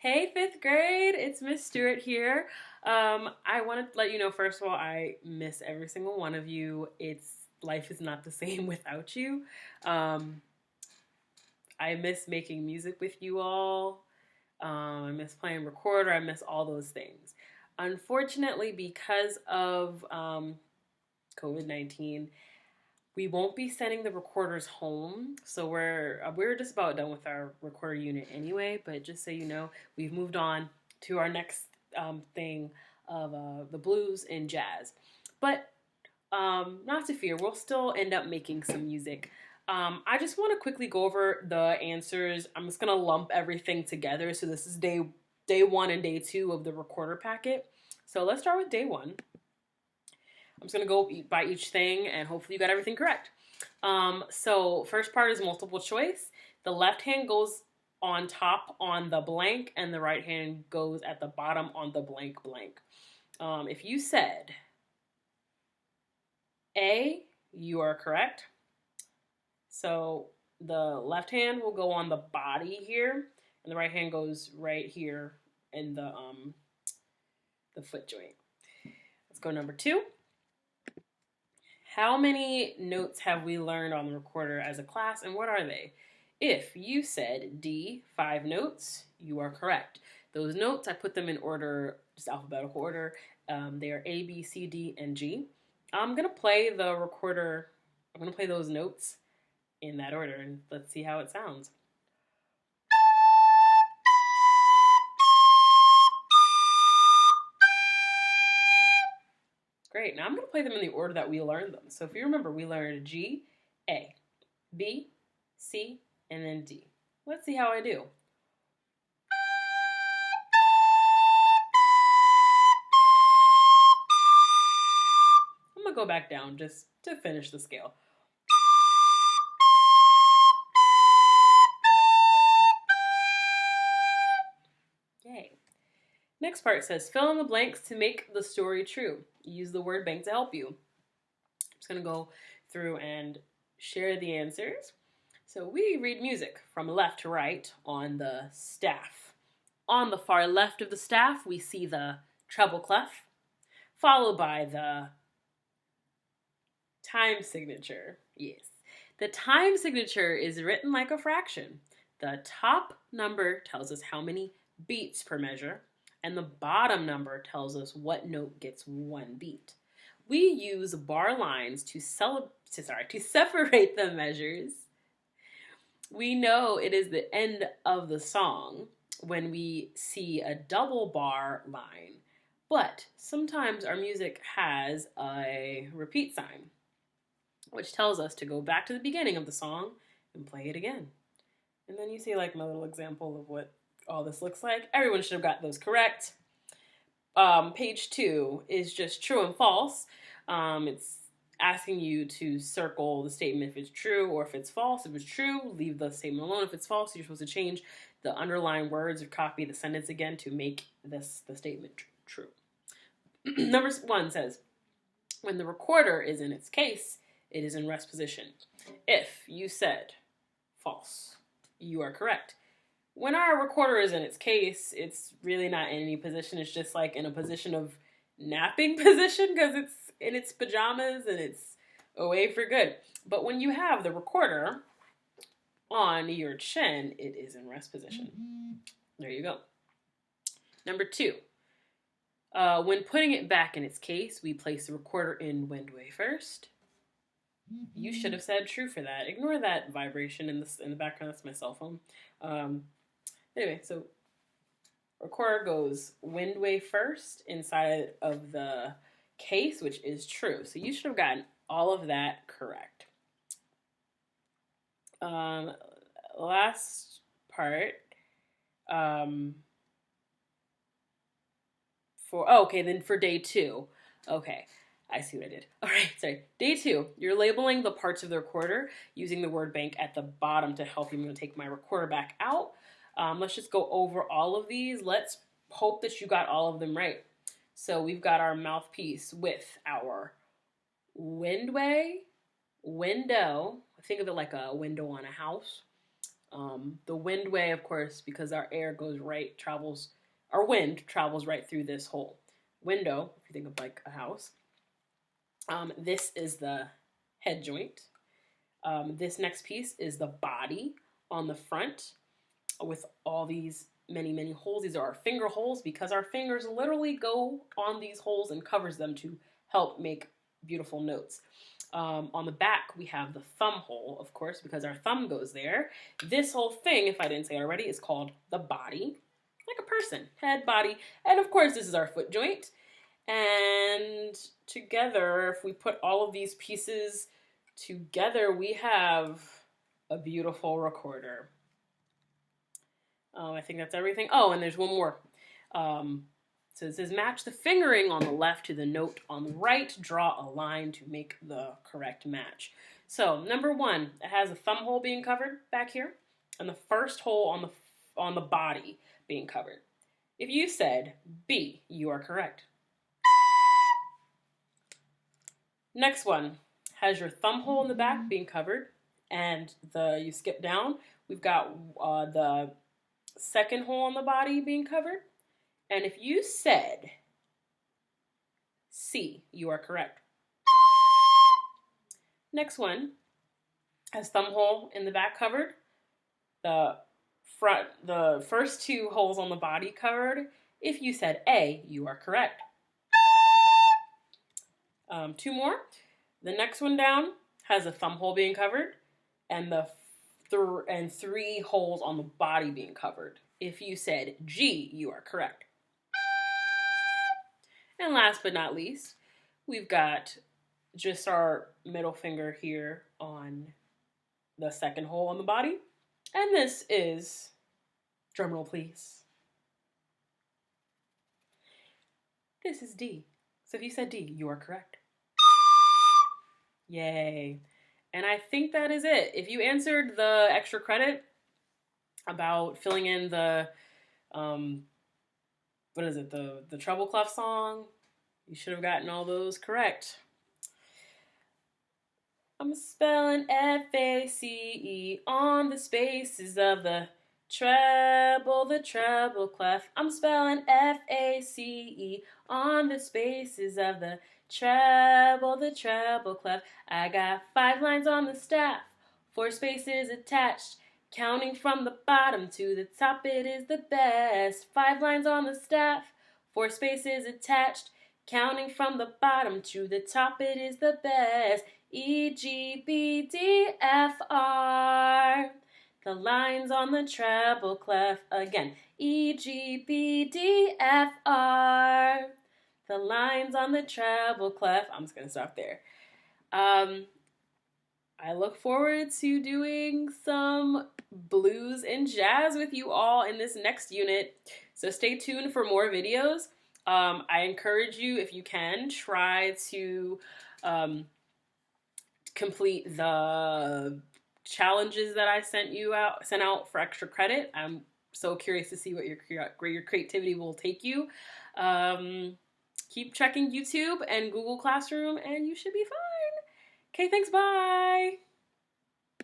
Hey, fifth grade, it's Miss Stewart here. I want to let you know, first of all, I miss every single one of you. Life is not the same without you. Um, I miss making music with you all. I miss playing recorder. I miss all those things. Unfortunately, because of COVID-19, we won't be sending the recorders home, so we're just about done with our recorder unit anyway. But just so you know, we've moved on to our next thing of the blues and jazz. But not to fear, we'll still end up making some music. I just want to quickly go over the answers. I'm just gonna lump everything together. So this is day one and day two of the recorder packet. So let's start with day one. I'm just going to go by each thing and hopefully you got everything correct. So first part is multiple choice. The left hand goes on top on the blank and the right hand goes at the bottom on the blank blank. If you said A, you are correct. So the left hand will go on the body here and the right hand goes right here in the foot joint. Let's go number two. How many notes have we learned on the recorder as a class, and what are they? If you said D, 5 notes, you are correct. Those notes, I put them in order, just alphabetical order. They are A, B, C, D, and G. I'm going to play the recorder, I'm going to play those notes in that order, and let's see how it sounds. Great. Now I'm going to play them in the order that we learned them. So if you remember, we learned G, A, B, C, and then D. Let's see how I do. I'm going to go back down just to finish the scale. Yay. Next part says, fill in the blanks to make the story true. Use the word bank to help you. I'm just going to go through and share the answers. So we read music from left to right on the staff. On the far left of the staff, we see the treble clef, followed by the time signature. Yes. The time signature is written like a fraction. The top number tells us how many beats per measure, and the bottom number tells us what note gets one beat. We use bar lines to separate the measures. We know it is the end of the song when we see a double bar line, but sometimes our music has a repeat sign, which tells us to go back to the beginning of the song and play it again. And then you see like my little example of what all this looks like. Everyone should have got those correct. Page 2 is just true and false. It's asking you to circle the statement if it's true or if it's false. If it's true, leave the statement alone. If it's false, you're supposed to change the underlined words or copy the sentence again to make the statement true. Number 1 says, when the recorder is in its case, it is in rest position. If you said false, you are correct. When our recorder is in its case, it's really not in any position. It's just like in a position of napping position because it's in its pajamas and it's away for good. But when you have the recorder on your chin, it is in rest position. There you go. Number 2. When putting it back in its case, we place the recorder in wind way first. You should have said true for that. Ignore that vibration in the background. That's my cell phone. Anyway, so recorder goes wind way first inside of the case, which is true. So you should have gotten all of that correct. Last part. Then for day 2. Okay, I see what I did. All right, sorry. Day 2, you're labeling the parts of the recorder using the word bank at the bottom to help you. I'm going to take my recorder back out. Let's just go over all of these. Let's hope that you got all of them right. So we've got our mouthpiece with our windway, window. Think of it like a window on a house. The windway, of course, because our wind travels right through this hole. Window, if you think of like a house. This is the head joint. This next piece is the body on the front with all these many holes. These are our finger holes because our fingers literally go on these holes and covers them to help make beautiful notes. On the back, we have the thumb hole, of course, because our thumb goes there. This whole thing, if I didn't say it already, is called the body, like a person, head, body. And of course, this is our foot joint. And together, if we put all of these pieces together, we have a beautiful recorder. I think that's everything. Oh, and there's one more. So it says match the fingering on the left to the note on the right. Draw a line to make the correct match. So number 1, it has a thumb hole being covered back here, and the first hole on the body being covered. If you said B, you are correct. Next one has your thumb hole in the back being covered, and you skip down. We've got the second hole on the body being covered. And if you said C, you are correct. Next one has thumb hole in the back covered. The first 2 holes on the body covered. If you said A, you are correct. 2 more. The next one down has a thumb hole being covered, and 3 holes on the body being covered. If you said G, you are correct. And last but not least, we've got just our middle finger here on the second hole on the body. And this is, drumroll please, this is D. So if you said D, you are correct. Yay. And I think that is it. If you answered the extra credit about filling in the, the treble clef song, you should have gotten all those correct. I'm spelling F-A-C-E on the spaces of the treble clef. I'm spelling F-A-C-E on the spaces of the treble clef. I got 5 lines on the staff, 4 spaces attached. Counting from the bottom to the top, it is the best. 5 lines on the staff, 4 spaces attached. Counting from the bottom to the top, it is the best. E, G, B, D, F, R. The lines on the treble clef again. E, G, B, D, F, R. The lines on the treble clef. I'm just going to stop there. I look forward to doing some blues and jazz with you all in this next unit. So stay tuned for more videos. I encourage you, if you can, try to complete the challenges that I sent out for extra credit. I'm so curious to see where your creativity will take you. Keep checking YouTube and Google Classroom, and you should be fine. Okay, thanks, bye.